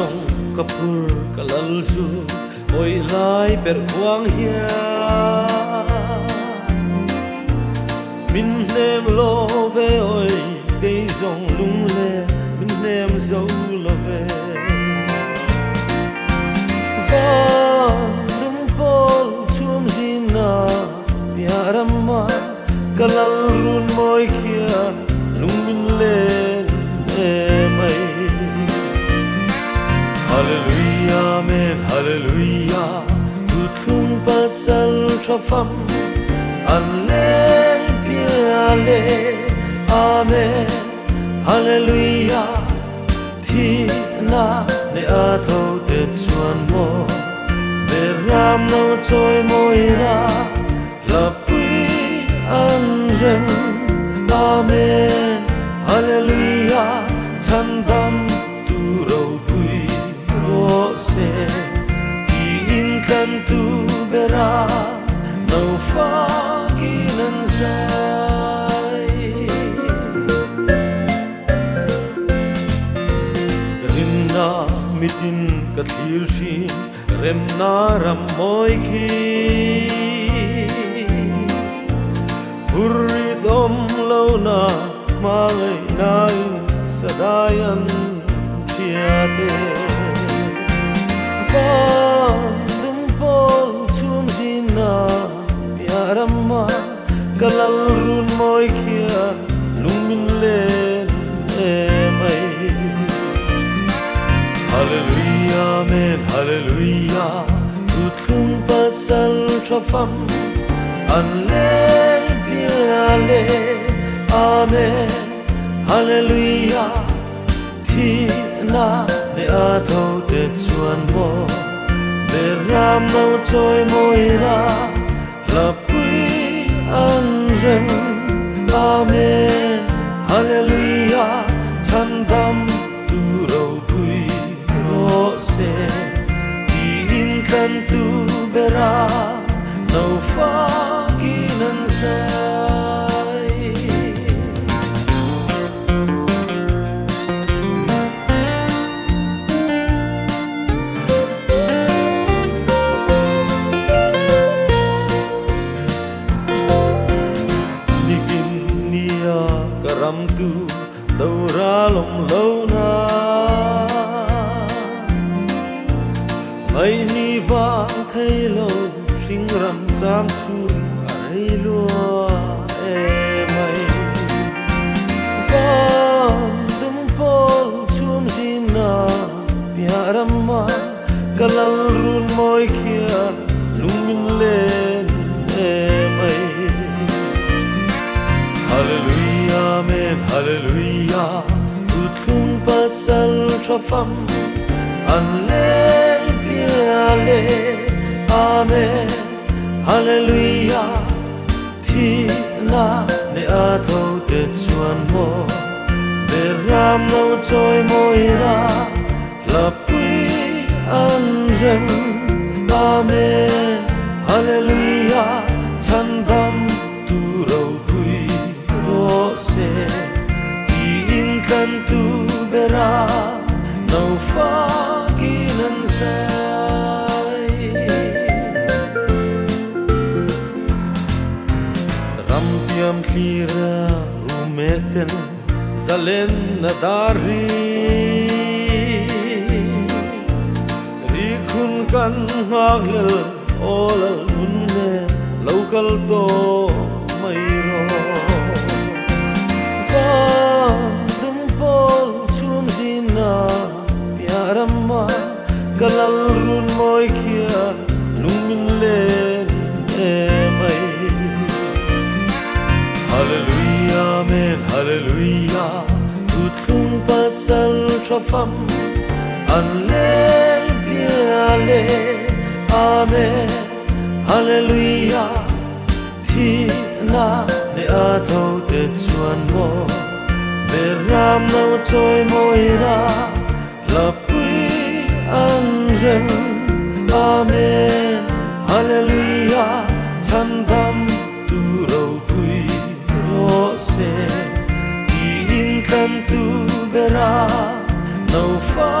zong kapur kalalzu oi lai per quang hia min nem lo ve oi cây zong lung le min nem zo lo ve van dum pol chum zina piarama kalal run moi kia lung min len mai Hallelujah, amen, hallelujah. Tutlum pasal trafam, allel tiale, amen, hallelujah. Thi na ne ato te chuan mo, beram no choi moira, lapui anrem, amen, hallelujah. Chandam tu bera no faginan zai rinna mitin kathir shin remna ramoi khi hurri dom lona malai nai sadayan chiate Piarama kalal run moi kia lung min len mai Hallelujah, amen, hallelujah. Tutlum pasal trafam anlel tiale, amen, hallelujah. Thi na ne ato te chuan mo beram no choi moira lapui anrem, amen, hallelujah. Chandam tu ro pui ro se in kan tu bera no faginan sai karam tu daura lom lona mai ni ba thai lo sing ram cham su ai lo e mai van dum pol chum zina piarama kalal run moi kia lung min len e mai Hallelujah, amen, hallelujah. Tutlum pasal trafam anlel tiale, amen, hallelujah. Thi na ne ato te chuan mo beram no choi moira lapui anrem, amen, hallelujah. Chandam tu ro in kan tu bera no faginan sai rampiam khira rumeten zalen nadari rikhun kan haglel olal munne local to mairo dum pol chum zina piarama kalal run moi kia lung min len mai Hallelujah, amen, hallelujah. Tutlum pasal trafam anlel tiale, amen, hallelujah. Thi na ne ato te chuan mo beram no choi moira lapui anrem, amen, hallelujah. Chandam tu ro pui ro se in kan tu bera no fa